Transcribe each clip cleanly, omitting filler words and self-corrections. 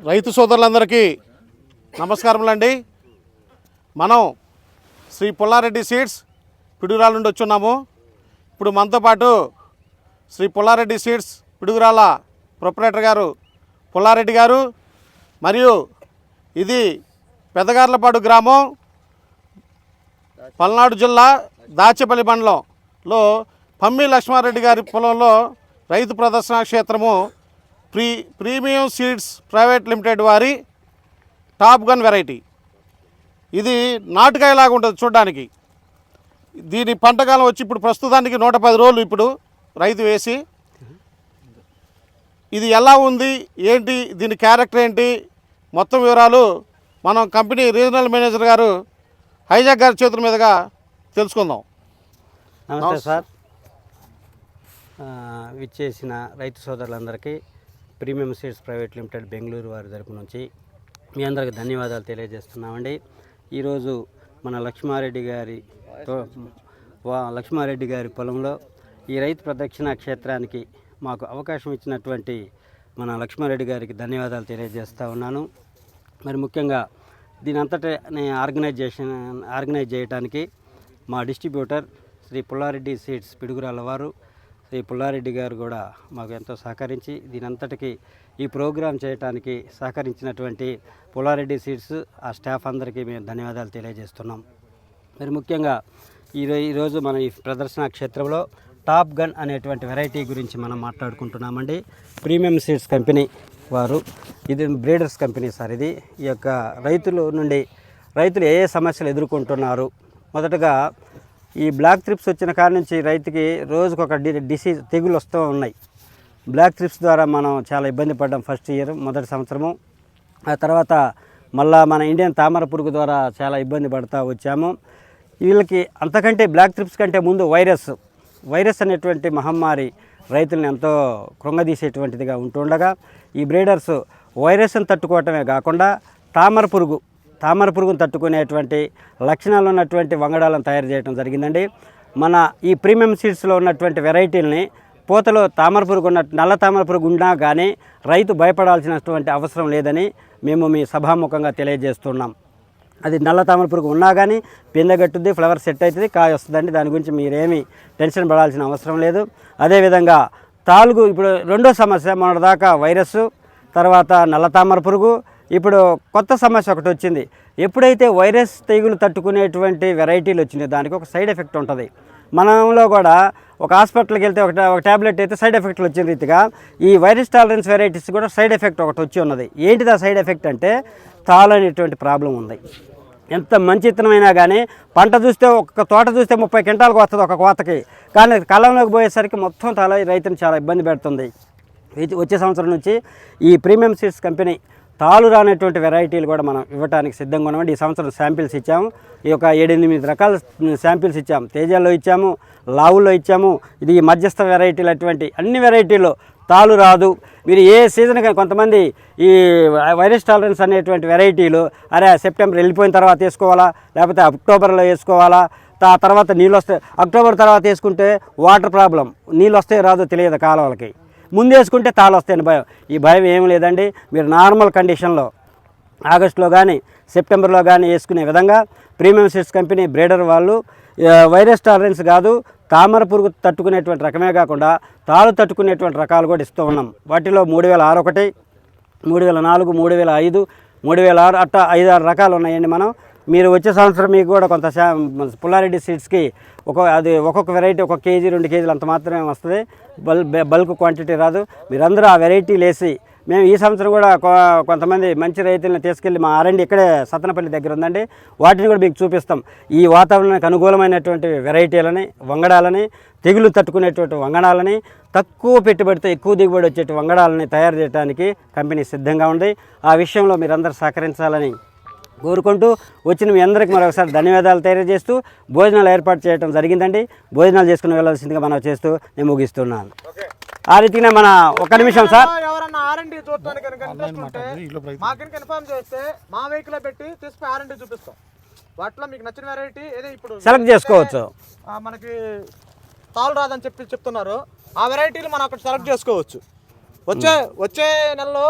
రైతు సోదరులందరికీ నమస్కారములండి. మనం శ్రీ పుల్లారెడ్డి సీడ్స్ పిడుగురాల నుండి వచ్చున్నాము. ఇప్పుడు మనతో పాటు శ్రీ పుల్లారెడ్డి సీడ్స్ పిడుగురాల ప్రొపరేటర్ గారు పుల్లారెడ్డి గారు, మరియు ఇది పెదగార్లపాడు గ్రామం, పల్నాడు జిల్లా దాచేపల్లి మండలంలో పమ్మి లక్ష్మారెడ్డి గారి పొలంలో రైతు ప్రదర్శన క్షేత్రము ప్రీమియం సీడ్స్ ప్రైవేట్ లిమిటెడ్ వారి టాప్ గన్ వెరైటీ. ఇది నాటుకాయలాగా ఉంటుంది చూడడానికి. దీని పంటకాలం వచ్చి ఇప్పుడు ప్రస్తుతానికి 110 రోజులు ఇప్పుడు రైతు వేసి. ఇది ఎలా ఉంది, ఏంటి, దీని క్యారెక్టర్ ఏంటి, మొత్తం వివరాలు మనం కంపెనీ రీజనల్ మేనేజర్ గారు హైజాక్ గారి చేతుల మీదుగా తెలుసుకుందాం. నమస్తే సార్. విచ్చేసిన రైతు సోదరులందరికీ premium seeds private limited Bengaluru వారి తరపు నుంచి మీ అందరికి ధన్యవాదాలు తెలియజేస్తున్నామండి. ఈరోజు మన లక్ష్మారెడ్డి గారి పొలంలో ఈ రైతు ప్రదక్షిణ క్షేత్రానికి మాకు అవకాశం ఇచ్చినటువంటి మన లక్ష్మారెడ్డి గారికి ధన్యవాదాలు తెలియజేస్తూ ఉన్నాను. మరి ముఖ్యంగా దీని అంతటా ఆర్గనైజ్ చేయడానికి మా డిస్ట్రిబ్యూటర్ శ్రీ పుల్లారెడ్డి సీడ్స్ పిడుగురాల వారు, శ్రీ పుల్లారెడ్డి గారు కూడా మాకు ఎంతో సహకరించి దీనంతటికి ఈ ప్రోగ్రాం చేయడానికి సహకరించినటువంటి పుల్లారెడ్డి సీడ్స్ ఆ స్టాఫ్ అందరికీ మేము ధన్యవాదాలు తెలియజేస్తున్నాం. మరి ముఖ్యంగా ఈరోజు మన ఈ ప్రదర్శన క్షేత్రంలో టాప్ గన్ అనేటువంటి వెరైటీ గురించి మనం మాట్లాడుకుంటున్నామండి. ప్రీమియం సీడ్స్ కంపెనీ వారు, ఇది బ్రీడర్స్ కంపెనీ సార్. ఇది ఈ యొక్క రైతులు ఏ సమస్యలు ఎదుర్కొంటున్నారు. మొదటగా ఈ బ్లాక్ త్రిప్స్ వచ్చిన కాడ నుంచి రైతుకి రోజుకొక డిసీజ్ తెగులు వస్తూ ఉన్నాయి. బ్లాక్ త్రిప్స్ ద్వారా మనం చాలా ఇబ్బంది పడ్డాం మొదటి సంవత్సరము. ఆ తర్వాత మళ్ళా మన ఇండియన్ తామర పురుగు ద్వారా చాలా ఇబ్బంది పడుతూ వచ్చాము. వీళ్ళకి అంతకంటే బ్లాక్ త్రిప్స్ కంటే ముందు వైరస్ అనేటువంటి మహమ్మారి రైతులను ఎంతో కృంగదీసేటువంటిదిగా ఉంటుండగా ఈ బ్రీడర్స్ వైరస్ని తట్టుకోవటమే కాకుండా తామర పురుగును తట్టుకునేటువంటి లక్షణాలు ఉన్నటువంటి వంగడాలను తయారు చేయడం జరిగిందండి. మన ఈ ప్రీమియం సీడ్స్లో ఉన్నటువంటి వెరైటీలని పూతలో నల్ల తామర పురుగు ఉన్నా కానీ రైతు భయపడాల్సినటువంటి అవసరం లేదని మేము మీ సభాముఖంగా తెలియజేస్తున్నాం. అది నల్ల తామర పురుగు ఉన్నా కానీ పిందెగట్టుద్ది, ఫ్లవర్ సెట్ అవుతుంది, కాయ వస్తుందండి. దాని గురించి మీరేమీ టెన్షన్ పడాల్సిన అవసరం లేదు. అదేవిధంగా తాలుగు ఇప్పుడు రెండో సమస్య, మొన్నటిదాకా వైరస్, తర్వాత నల్ల తామర పురుగు, ఇప్పుడు కొత్త సమస్య ఒకటి వచ్చింది. ఎప్పుడైతే వైరస్ తెగులు తట్టుకునేటువంటి వెరైటీలు వచ్చినాయో దానికి ఒక సైడ్ ఎఫెక్ట్ ఉంటుంది. మనంలో కూడా ఒక హాస్పిటల్కి వెళ్తే ఒక ట్యాబ్లెట్ అయితే సైడ్ ఎఫెక్ట్లు వచ్చిన రీతిగా ఈ వైరస్ టాలరెన్స్ వెరైటీస్ కూడా సైడ్ ఎఫెక్ట్ ఒకటి వచ్చి ఉన్నది. ఏంటిది ఆ సైడ్ ఎఫెక్ట్ అంటే తాలు అనేటువంటి ప్రాబ్లం ఉంది. ఎంత మంచి ఇత్తనమైనా కానీ పంట చూస్తే ఒక తోట చూస్తే 30 క్వింటాలకు వస్తుంది ఒక కోతకి, కానీ కాలంలోకి పోయేసరికి మొత్తం తాళ రైతుని చాలా ఇబ్బంది పెడుతుంది. వచ్చే సంవత్సరం నుంచి ఈ ప్రీమియం సీడ్స్ కంపెనీ తాలు రానటువంటి వెరైటీలు కూడా మనం ఇవ్వడానికి సిద్ధంగా ఉన్నామండి. ఈ సంవత్సరం శాంపిల్స్ ఇచ్చాము. ఈ యొక్క 7-8 రకాల శాంపిల్స్ ఇచ్చాము. తేజాల్లో ఇచ్చాము, లావుల్లో ఇచ్చాము. ఇది మధ్యస్థ వెరైటీలు అటువంటి అన్ని వెరైటీలు తాలు రాదు. మీరు ఏ సీజన్ కానీ కొంతమంది ఈ వైరస్ టాలరెన్స్ అనేటువంటి వెరైటీలు సెప్టెంబర్ వెళ్ళిపోయిన తర్వాత వేసుకోవాలా, లేకపోతే అక్టోబర్లో వేసుకోవాలా, తర్వాత నీళ్ళు వస్తాయి, అక్టోబర్ తర్వాత వేసుకుంటే వాటర్ ప్రాబ్లం, నీళ్ళు వస్తాయో రాదో తెలియదు కాలువలకి, ముందు వేసుకుంటే తాళ్ళు వస్తాయని భయం. ఈ భయం ఏమి లేదండి. మీరు నార్మల్ కండిషన్లో ఆగస్టులో కానీ సెప్టెంబర్లో కానీ వేసుకునే విధంగా ప్రీమియం సీడ్స్ కంపెనీ బ్రీడర్ వాళ్ళు వైరస్ టాలరెన్స్ కాదు, తామర పురుగు తట్టుకునేటువంటి రకమే కాకుండా తాళ్ళు తట్టుకునేటువంటి రకాలు కూడా ఇస్తూ ఉన్నాం. వాటిలో 3006 ఒకటి, 3004, 3005, 3006 అట్లా 5-6 రకాలు ఉన్నాయండి. మీరు వచ్చే సంవత్సరం మీకు కూడా కొంత పుల్లారెడ్డి సీడ్స్కి ఒక్కొక్క వెరైటీ 1 కేజీ 2 కేజీలు అంత మాత్రమే వస్తుంది. బల్క్ క్వాంటిటీ రాదు. మీరందరూ ఆ వెరైటీలు వేసి మేము ఈ సంవత్సరం కూడా కొంతమంది మంచి రైతులను తీసుకెళ్ళి మా R&D ఇక్కడే సత్తనపల్లి దగ్గర ఉందండి, వాటిని కూడా మీకు చూపిస్తాం. ఈ వాతావరణానికి అనుకూలమైనటువంటి వెరైటీలని, వంగడాలని, తెగులు తట్టుకునేటువంటి వంగడాలని, తక్కువ పెట్టుబడితో ఎక్కువ దిగుబడి వచ్చేటువంటి వంగడాలని తయారు చేయడానికి కంపెనీ సిద్ధంగా ఉంది. ఆ విషయంలో మీరందరూ సహకరించాలని కోరుకుంటూ వచ్చిన మీ అందరికీ మరొకసారి ధన్యవాదాలు తెలియజేస్తూ భోజనాలు ఏర్పాటు చేయడం జరిగిందండి. భోజనాలు చేసుకుని వెళ్ళాల్సిందిగా మనం చేస్తూ నేను ముగిస్తున్నాను. ఆ రీతిగా మన 1 నిమిషం సార్, ఎవరన్నా R&D చూడటానికి ఇంట్రెస్ట్ ఉంటే మాకు ఇన్ఫార్మ్ చేస్తే మా వెహికల్ పెట్టి తీసుకుని R&D చూపిస్తాం. వాటిలో మీకు నచ్చిన వెరైటీ ఏదో ఇప్పుడు సెలెక్ట్ చేసుకోవచ్చు. మనకి తాళ్ళు రాదని చెప్తున్నారు, ఆ వెరైటీలు మనం అక్కడ సెలెక్ట్ చేసుకోవచ్చు. వచ్చే నెలలో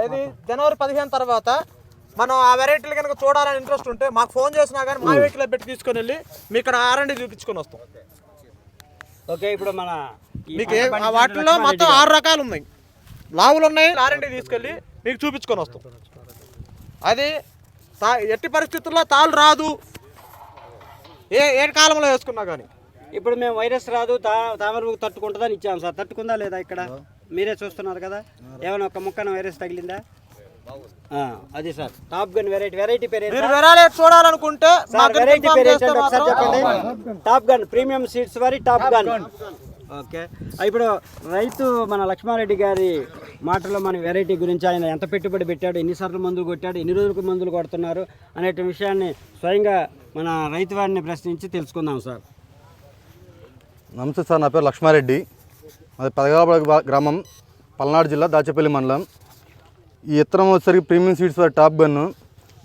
ఇది జనవరి 15 తర్వాత మనం ఆ వెరైటీలు కనుక చూడాలని ఇంట్రెస్ట్ ఉంటే మాకు ఫోన్ చేసినా కానీ మా వెహికల్ పెట్టి తీసుకొని వెళ్ళి మీ ఇక్కడ R&D చూపించుకొని వస్తాం. ఓకే, ఇప్పుడు మన మీకు వాటిలో మొత్తం 6 రకాలు ఉన్నాయి, లావులు ఉన్నాయి. R&D తీసుకెళ్ళి మీకు చూపించుకొని వస్తాం. అది ఎట్టి పరిస్థితుల్లో తాళ్ళు రాదు, ఏ కాలంలో వేసుకున్నా కానీ. ఇప్పుడు మేము వైరస్ రాదు తామర తట్టుకుంటుందని ఇచ్చాము సార్. తట్టుకుందా లేదా ఇక్కడ మీరే చూస్తున్నారు కదా, ఏమైనా ఒక ముక్కన వైరస్ తగిలిందా? అది సార్ టాప్ గన్ వెరైటీ పేరు చూడాలనుకుంటే టాప్ గన్ ప్రీమియం సీడ్స్ వారి టాప్ గన్. ఓకే, ఇప్పుడు రైతు మన లక్ష్మారెడ్డి గారి మాటలో మన వెరైటీ గురించి ఆయన ఎంత పెట్టుబడి పెట్టాడు, ఎన్నిసార్లు మందులు కొట్టాడు, ఎన్ని రోజులకు మందులు కొడుతున్నారు అనే విషయాన్ని స్వయంగా మన రైతు వారిని ప్రశ్నించి తెలుసుకుందాం సార్. నమస్తే సార్, నా పేరు లక్ష్మారెడ్డి, అది పదగాలపాడు గ్రామం, పల్నాడు జిల్లా, దాచేపల్లి మండలం. ఈ ఇత్తనం వచ్చేసరికి ప్రీమియం సీడ్స్ వారి టాప్ గన్ను.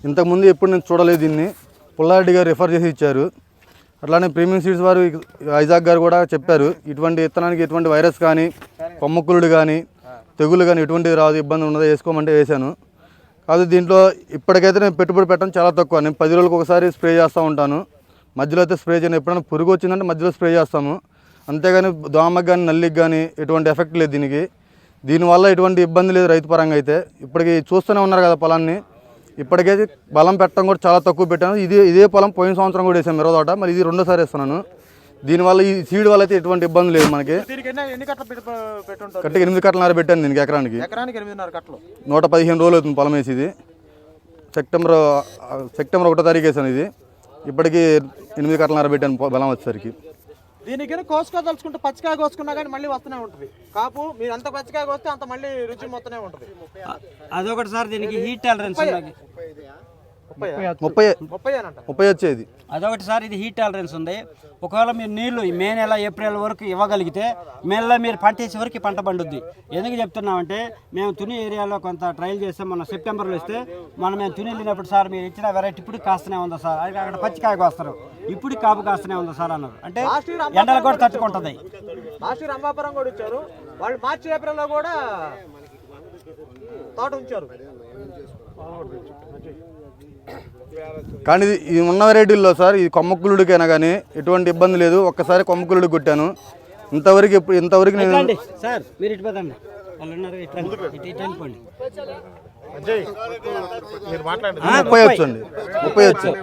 ఇంతకుముందు ఎప్పుడు నేను చూడలేదు దీన్ని, పుల్లారెడ్డి గారు రిఫర్ చేసి ఇచ్చారు. అట్లానే ప్రీమియం సీడ్స్ వారు ఐజాక్ గారు కూడా చెప్పారు, ఇటువంటి ఇత్తనానికి ఎటువంటి వైరస్ కానీ కొమ్మకులుడు కానీ తెగులు కానీ ఎటువంటి రాదు, ఇబ్బంది ఉన్నదో వేసుకోమంటే వేసాను. కాదు దీంట్లో ఇప్పటికైతే నేను పెట్టుబడి పెట్టడం చాలా తక్కువ. నేను 10 రోజులకు ఒకసారి స్ప్రే చేస్తూ ఉంటాను, మధ్యలో అయితే స్ప్రే చేయను. ఎప్పుడైనా పురుగు వచ్చిందంటే మధ్యలో స్ప్రే చేస్తాము, అంతేగాని దోమకు కానీ నల్లికి కానీ ఎటువంటి ఎఫెక్ట్ లేదు దీనికి. దీనివల్ల ఎటువంటి ఇబ్బంది లేదు రైతు పరంగా అయితే. ఇప్పటికి చూస్తూనే ఉన్నారు కదా పొలాన్ని, ఇప్పటికైతే బలం పెట్టడం కూడా చాలా తక్కువ పెట్టాను. ఇదే పొలం పోయిన సంవత్సరం కూడా వేసాను 20 తోట, మరి ఇది 2వ వేస్తున్నాను. దీనివల్ల ఈ సీడ్ వల్ల అయితే ఎటువంటి ఇబ్బంది లేదు మనకి. కట్టకి 8 కట్టలన్నర పెట్టాను దీనికి ఎకరానికి. 115 రోజులు అవుతుంది పొలం వేసి. ఇది సెప్టెంబర్ 1వ తారీఖు వేసాను. ఇది ఇప్పటికి 8 కట్టలన్నర పెట్టాను బలం వచ్చేసరికి. దీనికి కోసుకోదలుచుకుంటే పచ్చికాయ కోసుకున్నా కానీ మళ్ళీ వస్తూనే ఉంటుంది కాపు. మీరు అంత పచ్చికాయ కోస్తే అంత మళ్ళీ రుచి మొత్తనే ఉంటుంది. అదొకటి సార్, దీనికి హీట్ టాలరెన్స్ 30 వచ్చేది. అదొకటి సార్, ఇది హీట్ టాలరెన్స్ ఉంది. ఒకవేళ మీరు నీళ్లు మే నెల ఏప్రిల్ వరకు ఇవ్వగలిగితే మేలో మీరు పంట వేసే వరకు పంట పండుద్ది. ఎందుకు చెప్తున్నామంటే మేము తుని ఏరియాలో కొంత ట్రయల్ చేస్తాం, మన సెప్టెంబర్లో ఇస్తే మేము తుని వెళ్ళినప్పుడు సార్ మీరు ఇచ్చిన వెరైటీ ఇప్పుడు కాస్తూనే ఉందా సార్, అక్కడ పచ్చికాయ కోస్తారు, ఇప్పుడు కాపు కాస్తూనే ఉందా సార్ అన్నారు. అంటే ఎండలు కూడా తట్టుకుంటుంది. లాస్ట్ ఇయర్ అంబాపురం కూడా ఇచ్చారు వాళ్ళు, మార్చి ఏప్రిల్లో కూడా తోట ఉంచారు. కానీ ఇది ఉన్న వెరైటీల్లో సార్ ఈ కొమ్మకులుడికైనా కానీ ఎటువంటి ఇబ్బంది లేదు. ఒక్కసారి కొమ్మకులుడు కొట్టాను, ఇంతవరకు నేను సార్ మీరు ఇటు పదండి, వాళ్ళు ఉన్నారు ఇట్లా ఇటు వెళ్ళిపోండి. 30 వచ్చండి, 30 వచ్చాయి.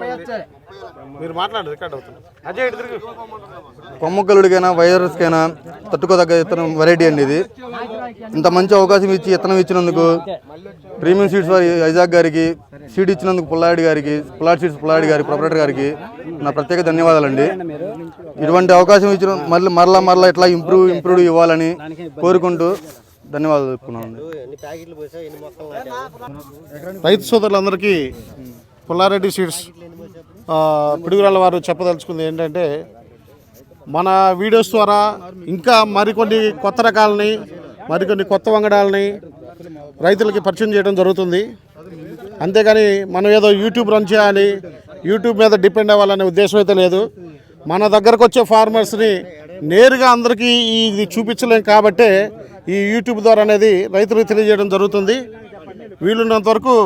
కొమ్మకులుడికైనా వైరస్కైనా తట్టుకోదగ్గ ఇత్తనం వెరైటీ అండి ఇది. ఇంత మంచి అవకాశం ఇచ్చి ఇత్తనం ఇచ్చినందుకు ప్రీమియం సీడ్స్ వారి ఐజాక్ గారికి, సీడ్ ఇచ్చినందుకు పుల్లారెడ్డి గారి ప్రొపరేటర్ గారికి నా ప్రత్యేక ధన్యవాదాలండి. ఇటువంటి అవకాశం ఇచ్చిన మరలా ఇట్లా ఇంప్రూవ్ ఇవ్వాలని కోరుకుంటూ ధన్యవాదాలు చెప్పుకున్నాను. రైతు సోదరులందరికీ పుల్లారెడ్డి సీడ్స్ పిడుగురాళ్ళ వారు చెప్పదలుచుకుంది ఏంటంటే, మన వీడియోస్ ద్వారా ఇంకా మరికొన్ని కొత్త రకాలని, మరికొన్ని కొత్త వంగడాలని రైతులకి పరిచయం చేయడం జరుగుతుంది. అంతేగాని మనం ఏదో యూట్యూబ్ రన్ చేయాలి, యూట్యూబ్ మీద డిపెండ్ అవ్వాలనే ఉద్దేశం అయితే లేదు. మన దగ్గరకు వచ్చే ఫార్మర్స్ని నేరుగా అందరికీ ఇది చూపించలేం కాబట్టే ఈ యూట్యూబ్ ద్వారా అనేది రైతులకు తెలియజేయడం జరుగుతుంది. వీలున్నంత వరకు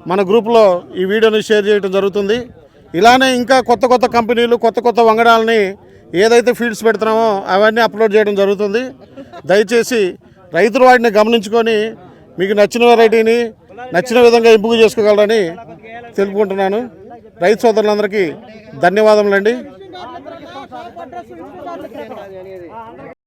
మన గ్రూప్లో ఈ వీడియోని షేర్ చేయడం జరుగుతుంది. ఇలానే ఇంకా కొత్త కంపెనీలు కొత్త వంగడాలని ఏదైతే ఫీల్డ్స్ పెడుతున్నామో అవన్నీ అప్లోడ్ చేయడం జరుగుతుంది. దయచేసి రైతులు వాటిని గమనించుకొని మీకు నచ్చిన వెరైటీని నచ్చిన విధంగా ఎంపిక చేసుకోగలరని తెలుపుకుంటున్నాను. రైతు సోదరులందరికీ ధన్యవాదములండి.